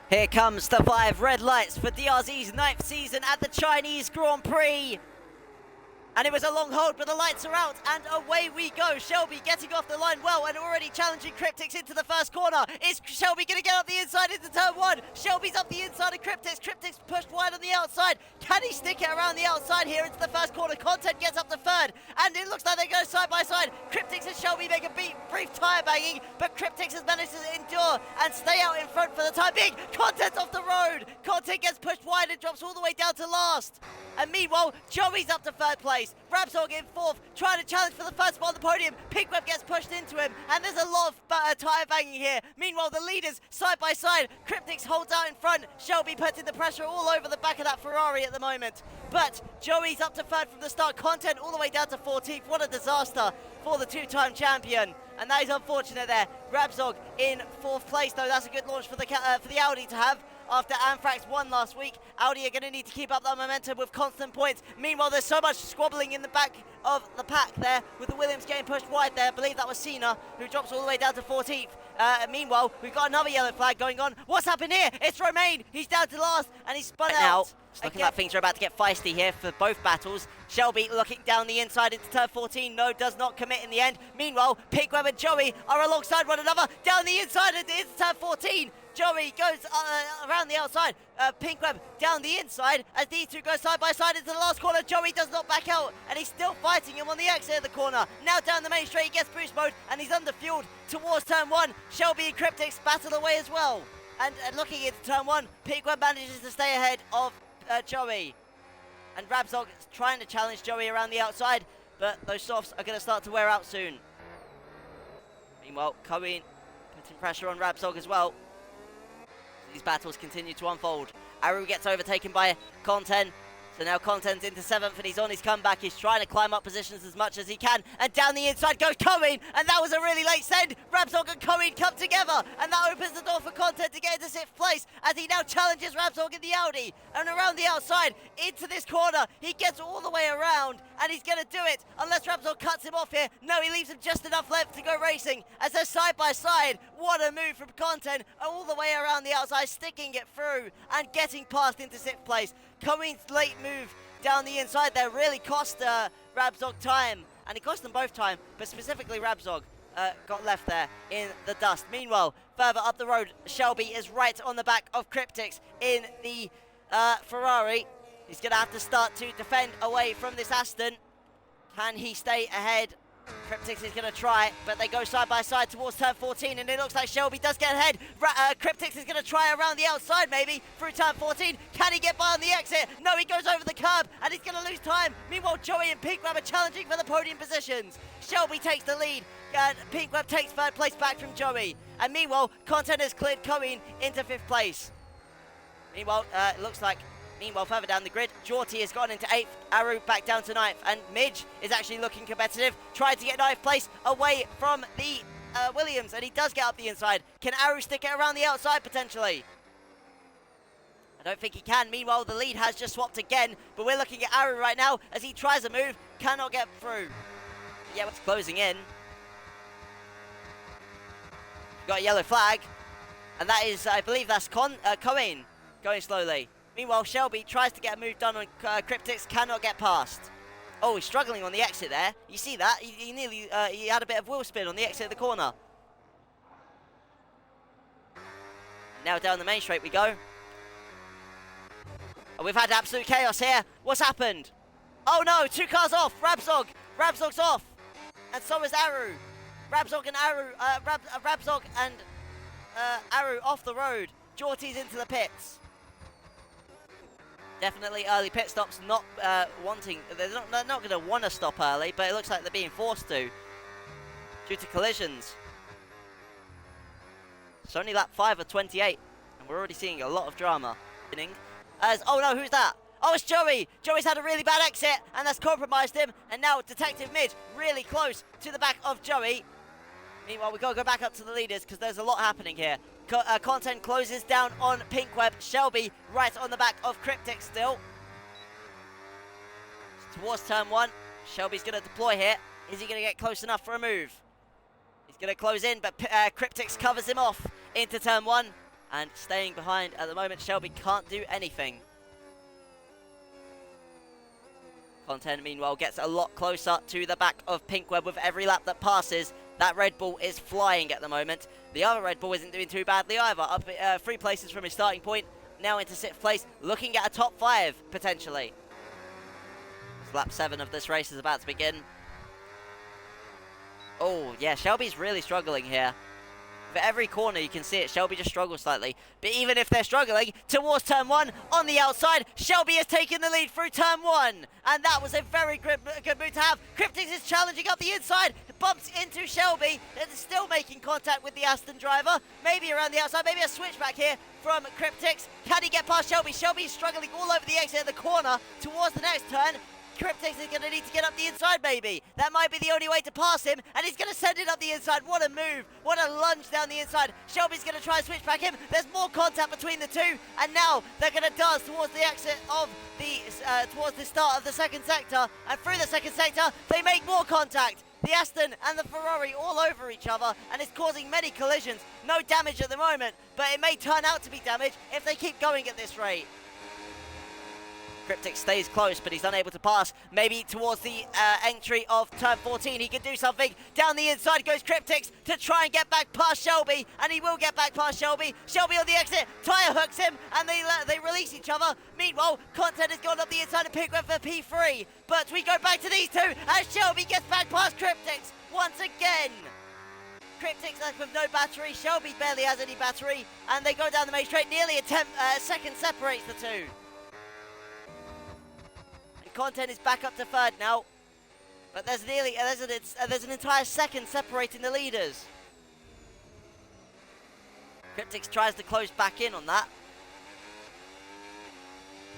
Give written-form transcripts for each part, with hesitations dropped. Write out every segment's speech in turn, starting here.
Here comes the 5 red lights for DRZ's 9th season at the Chinese Grand Prix. And it was a long hold, but the lights are out, and away we go. Shelby getting off the line well and already challenging Kryptix into the first corner. Is Shelby going to get up the inside into turn 1? Shelby's up the inside of Kryptix. Kryptix pushed wide on the outside. Can he stick it around the outside here into the first corner? Content gets up to 3rd, and it looks like they go side by side. Kryptix and Shelby make a brief tyre banging, but Kryptix has managed to endure and stay out in front for the time being. Content's off the road. Content gets pushed wide and drops all the way down to last. And meanwhile, Joey's up to 3rd place. Rabzog in 4th, trying to challenge for the first spot on the podium. Pinkweb gets pushed into him, and there's a lot of tyre banging here. Meanwhile, the leaders side by side. Kryptix holds out in front. Shelby putting the pressure all over the back of that Ferrari at the moment. But Joey's up to 3rd from the start. Content all the way down to 14th. What a disaster for the 2-time champion. And that is unfortunate there. Rabzog in 4th place, though. That's a good launch for the Audi to have. After Anthrax won last week, Audi are going to need to keep up that momentum with constant points. Meanwhile, there's so much squabbling in the back of the pack there, with the Williams getting pushed wide there. I believe that was Cena, who drops all the way down to 14th. Meanwhile, we've got another yellow flag going on. What's happened here? It's Romain. He's down to last, and he's spun out. It's looking like things are about to get feisty here for both battles. Shelby looking down the inside into turn 14. No, does not commit in the end. Meanwhile, Pinkweb and Joey are alongside one another. Down the inside into turn 14. Joey goes around the outside. Pinkweb down the inside as these two go side by side into the last corner. Joey does not back out, and he's still fighting him on the exit of the corner. Now down the main straight, he gets boost mode, and he's underfueled towards turn 1. Shelby and Kryptix battle away as well. And looking into turn 1, Pinkweb manages to stay ahead of Joey. And Rabzog is trying to challenge Joey around the outside, but those softs are going to start to wear out soon. Meanwhile, Cohen putting pressure on Rabzog as well. These battles continue to unfold. Aru gets overtaken by Content. So now Content's into 7th, and he's on his comeback. He's trying to climb up positions as much as he can. And down the inside goes Cohen, and that was a really late send. Rabzog and Cohen come together, and that opens the door for Content to get into 6th place as he now challenges Rabzog in the Audi. And around the outside, into this corner, he gets all the way around, and he's going to do it, unless Rabzog cuts him off here. No, he leaves him just enough left to go racing, as they're side by side. What a move from Content, all the way around the outside, sticking it through, and getting past into 6th place. Cohen's late move down the inside there really cost Rabzog time, and it cost them both time, but specifically Rabzog got left there in the dust. Meanwhile, further up the road, Shelby is right on the back of Kryptix in the Ferrari. He's going to have to start to defend away from this Aston. Can he stay ahead? Kryptix is going to try, but they go side by side towards turn 14, and it looks like Shelby does get ahead. Kryptix is going to try around the outside, maybe, through turn 14. Can he get by on the exit? No, he goes over the curb, and he's going to lose time. Meanwhile, Joey and Pinkweb are challenging for the podium positions. Shelby takes the lead, and Pinkweb takes 3rd place back from Joey. And meanwhile, Content has cleared Cohen into 5th place. Meanwhile, it looks like further down the grid, Jorty has gone into 8th, Aru back down to 9th, and Midge is actually looking competitive, tried to get 9th place away from the Williams, and he does get up the inside. Can Aru stick it around the outside potentially? I don't think he can. Meanwhile, the lead has just swapped again, but we're looking at Aru right now as he tries a move, cannot get through. Yeah, it's closing in. Got a yellow flag, and that is, I believe that's Cohen going slowly. Meanwhile, Shelby tries to get a move done on Kryptix, cannot get past. Oh, he's struggling on the exit there. You see that? He nearly he had a bit of wheel spin on the exit of the corner. Now down the main straight we go. And we've had absolute chaos here. What's happened? Oh no, 2 cars off. Rabzog's off. And so is Aru. Rabzog and Aru off the road. Jorty's into the pits. Definitely early pit stops, not wanting. They're not going to want to stop early, but it looks like they're being forced to due to collisions. It's only lap 5 of 28, and we're already seeing a lot of drama. Oh no, who's that? Oh, it's Joey. Joey's had a really bad exit, and that's compromised him. And now Detective Midge really close to the back of Joey. Meanwhile, we've got to go back up to the leaders because there's a lot happening here. Content closes down on Pinkweb. Shelby right on the back of Kryptix still. Towards turn 1. Shelby's going to deploy here. Is he going to get close enough for a move? He's going to close in, but Kryptix covers him off into turn 1. and staying behind at the moment. Shelby can't do anything. Content, meanwhile, gets a lot closer to the back of Pinkweb with every lap that passes. That Red Bull is flying at the moment. The other Red Bull isn't doing too badly either. Up 3 places from his starting point, now into 6th place, looking at a top 5, potentially. So lap 7 of this race is about to begin. Oh, yeah, Shelby's really struggling here. For every corner you can see it, Shelby just struggles slightly. But even if they're struggling, towards turn 1, on the outside, Shelby has taken the lead through turn 1. And that was a very good move to have. Kryptix is challenging up the inside, bumps into Shelby, and is still making contact with the Aston driver. Maybe around the outside, maybe a switchback here from Kryptix. Can he get past Shelby? Shelby's struggling all over the exit of the corner towards the next turn. Kryptix is going to need to get up the inside, maybe. That might be the only way to pass him, and he's going to send it up the inside. What a move. What a lunge down the inside. Shelby's going to try and switch back him. There's more contact between the two, and now they're going to dance towards the exit of the, towards the start of the second sector, and through the second sector, they make more contact. The Aston and the Ferrari all over each other, and it's causing many collisions. No damage at the moment, but it may turn out to be damage if they keep going at this rate. Kryptix stays close, but he's unable to pass. Maybe towards the entry of turn 14, he can do something. Down the inside goes Kryptix to try and get back past Shelby, and he will get back past Shelby. Shelby on the exit, tyre hooks him, and they release each other. Meanwhile, Content has gone up the inside of Pinkweb for P3, but we go back to these two as Shelby gets back past Kryptix once again. Kryptix left with no battery, Shelby barely has any battery, and they go down the main straight. Nearly a second separates the two. Content is back up to 3rd now, but there's an entire second separating the leaders. Kryptix tries to close back in on that,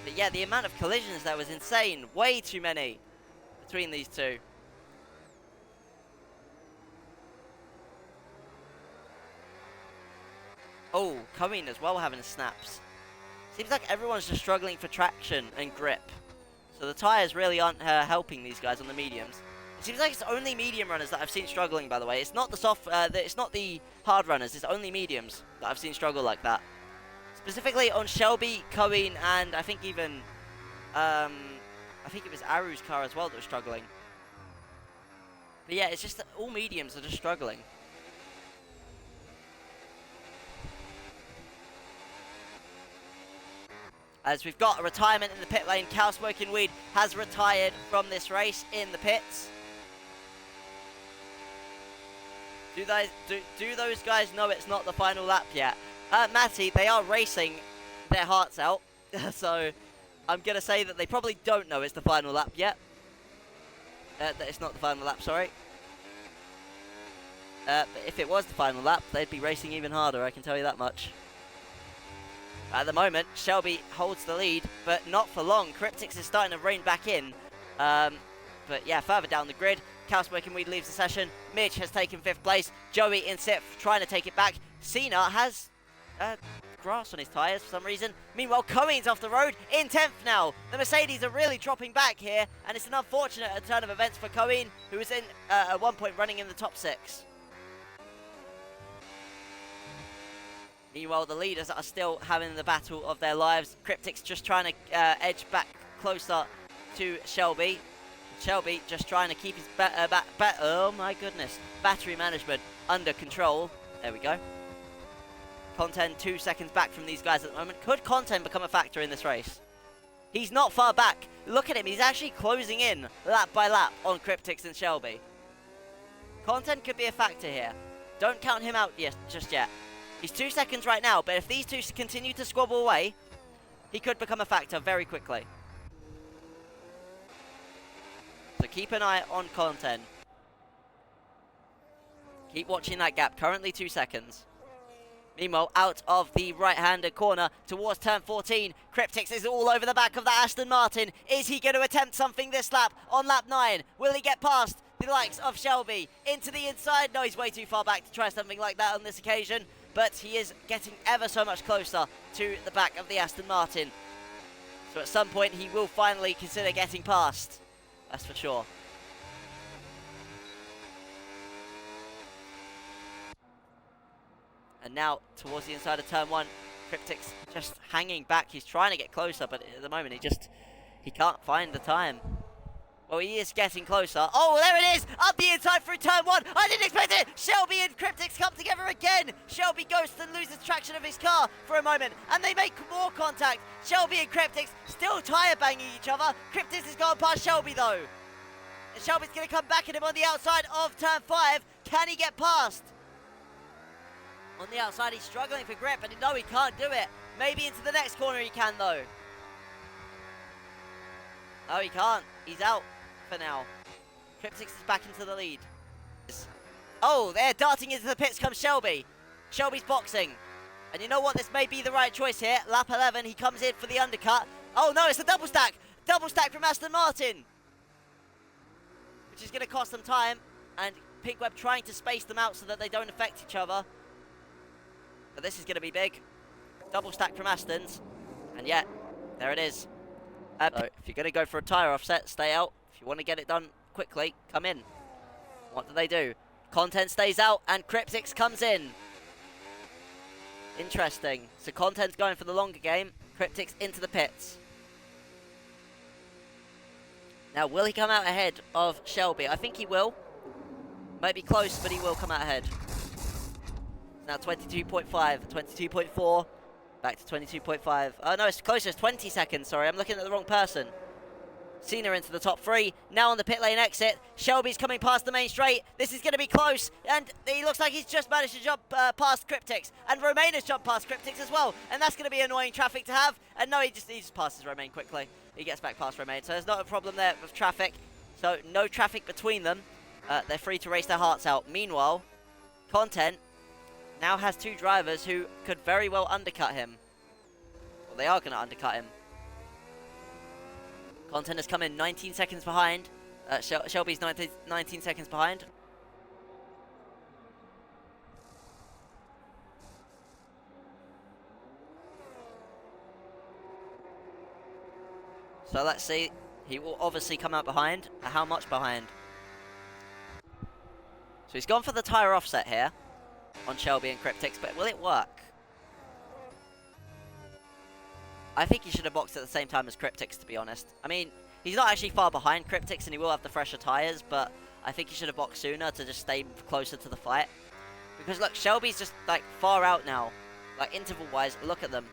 but yeah, the amount of collisions there was insane. Way too many between these two. Oh, Cohen as well having snaps. Seems like everyone's just struggling for traction and grip. So the tyres really aren't helping these guys on the mediums. It seems like it's only medium runners that I've seen struggling, by the way. It's not the it's not the hard runners. It's only mediums that I've seen struggle like that. Specifically on Shelby, Cohen, and I think even, I think it was Aru's car as well that was struggling. But yeah, it's just that all mediums are just struggling. As we've got a retirement in the pit lane, Cow Smoking Weed has retired from this race in the pits. Do those guys know it's not the final lap yet? Matty, they are racing their hearts out, so I'm going to say that they probably don't know it's the final lap yet. That it's not the final lap, sorry. But if it was the final lap, they'd be racing even harder, I can tell you that much. At the moment, Shelby holds the lead, but not for long. Kryptix is starting to rein back in. But yeah, further down the grid, Cow Smoking Weed leaves the session. Mitch has taken 5th place. Joey in 6th, trying to take it back. Cena has grass on his tyres for some reason. Meanwhile, Cohen's off the road in 10th now. The Mercedes are really dropping back here, and it's an unfortunate turn of events for Cohen, who was in at one point running in the top 6. Meanwhile, the leaders are still having the battle of their lives. Kryptix just trying to edge back closer to Shelby. Shelby just trying to keep his oh my goodness, battery management under control. There we go. Content 2 seconds back from these guys at the moment. Could Content become a factor in this race? He's not far back. Look at him. He's actually closing in lap by lap on Kryptix and Shelby. Content could be a factor here. Don't count him out just yet. He's 2 seconds right now, but if these two continue to squabble away, he could become a factor very quickly. So keep an eye on Content. Keep watching that gap, currently 2 seconds. Meanwhile, out of the right-handed corner towards turn 14, Kryptix is all over the back of that Aston Martin. Is he going to attempt something this lap on lap 9? Will he get past the likes of Shelby into the inside? No, he's way too far back to try something like that on this occasion. But he is getting ever so much closer to the back of the Aston Martin. So at some point, he will finally consider getting past. That's for sure. And now towards the inside of turn 1, Kryptix just hanging back. He's trying to get closer, but at the moment he can't find the time. Well, he is getting closer. Oh, there it is! Up the inside through turn 1. I didn't expect it! Shelby and Kryptix come together again. Shelby goes and loses traction of his car for a moment, and they make more contact. Shelby and Kryptix still tyre banging each other. Kryptix has gone past Shelby though. And Shelby's going to come back at him on the outside of turn 5. Can he get past? On the outside, he's struggling for grip, and no, he can't do it. Maybe into the next corner he can though. No, he can't. He's out for now. Kryptix is back into the lead. Oh, they're darting into the pits comes Shelby. Shelby's boxing. And you know what? This may be the right choice here. Lap 11, he comes in for the undercut. Oh no, it's a double stack. Double stack from Aston Martin. Which is going to cost them time. And Pinkweb trying to space them out so that they don't affect each other. But this is going to be big. Double stack from Aston's. And yet, there it is. So if you're going to go for a tyre offset, stay out. If you want to get it done quickly, come in. What do? Content stays out and Kryptix comes in. Interesting. So Content's going for the longer game. Kryptix into the pits. Now, will he come out ahead of Shelby? I think he will. Might be close, but he will come out ahead. Now 22.5, 22.4. Back to 22.5. Oh no, it's closer. It's 20 seconds. Sorry, I'm looking at the wrong person. Cena into the top 3. Now on the pit lane exit. Shelby's coming past the main straight. This is going to be close. And he looks like he's just managed to jump past Kryptix. And Romain has jumped past Kryptix as well. And that's going to be annoying traffic to have. And no, he just passes Romain quickly. He gets back past Romain. So there's not a problem there with traffic. So no traffic between them. They're free to race their hearts out. Meanwhile, Content now has 2 drivers who could very well undercut him. Well, they are going to undercut him. Content has come in 19 seconds behind. Shelby's 19 seconds behind. So let's see. He will obviously come out behind. How much behind? So he's gone for the tyre offset here on Shelby and Kryptix, but will it work? I think he should have boxed at the same time as Kryptix, to be honest. I mean, he's not actually far behind Kryptix, and he will have the fresher tyres, but I think he should have boxed sooner to just stay closer to the fight. Because look, Shelby's just like far out now, like interval-wise. Look at them.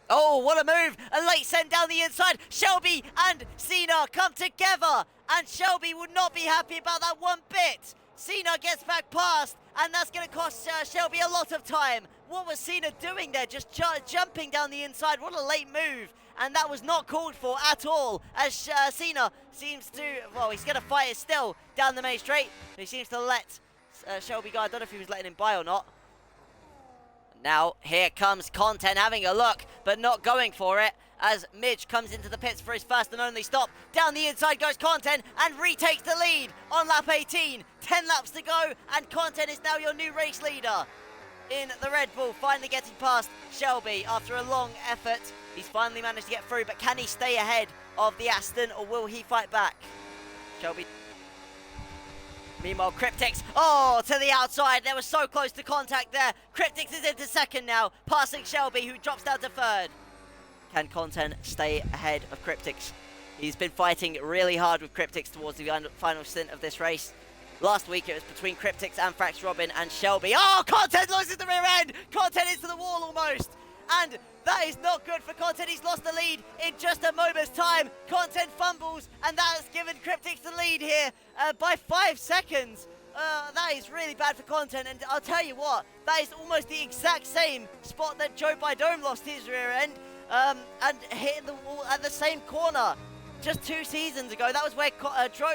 Oh, what a move! A late send down the inside. Shelby and Cena come together, and Shelby would not be happy about that one bit. Cena gets back past, and that's going to cost Shelby a lot of time. What was Cena doing there? Just jumping down the inside. What a late move. And that was not called for at all, as Cena seems to, well, he's going to fight it still down the main straight. He seems to let Shelby go. I don't know if he was letting him by or not. Now, here comes Content having a look, but not going for it, as Midge comes into the pits for his first and only stop. Down the inside goes Content and retakes the lead on lap 18. 10 laps to go, and Content is now your new race leader in the Red Bull, finally getting past Shelby after a long effort. He's finally managed to get through, but can he stay ahead of the Aston, or will he fight back? Shelby. Meanwhile, Kryptix, oh, to the outside. They were so close to contact there. Kryptix is into second now, passing Shelby, who drops down to third. Can Content stay ahead of Kryptix? He's been fighting really hard with Kryptix towards the final stint of this race. Last week, it was between Kryptix and Frax Robin and Shelby. Oh, Content loses the rear end. Content into the wall almost. And that is not good for Content. He's lost the lead in just a moment's time. Content fumbles, and that has given Kryptix the lead here by 5 seconds. That is really bad for Content, and I'll tell you what, that is almost the exact same spot that Joe Bidome lost his rear end and hit the wall at the same corner. Just 2 seasons ago, that was where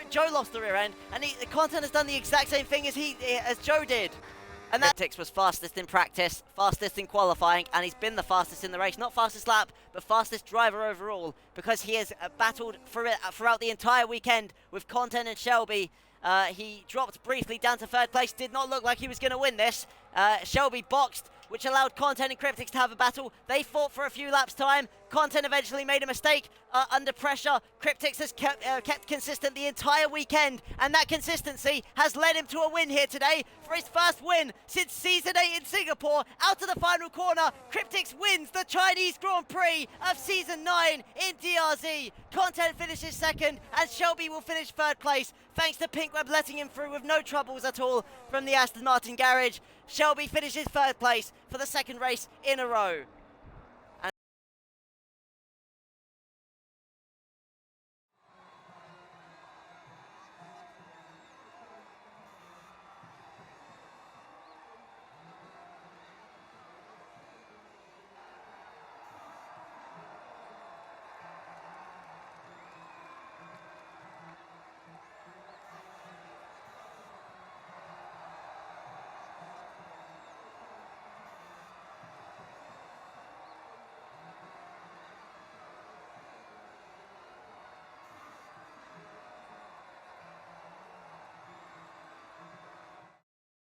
Joe lost the rear end, and Content has done the exact same thing as Joe did. And that Kryptix was fastest in practice, fastest in qualifying, and he's been the fastest in the race. Not fastest lap, but fastest driver overall, because he has battled throughout the entire weekend with Content and Shelby. He dropped briefly down to 3rd place, did not look like he was going to win this. Shelby boxed, which allowed Content and Kryptix to have a battle. They fought for a few laps' time. Content eventually made a mistake under pressure. Kryptix has kept consistent the entire weekend, and that consistency has led him to a win here today. For his first win since Season 8 in Singapore, out of the final corner, Kryptix wins the Chinese Grand Prix of Season 9 in DRZ. Content finishes second, and Shelby will finish third place, thanks to Pinkweb letting him through with no troubles at all from the Aston Martin garage. Shelby finishes third place for the second race in a row.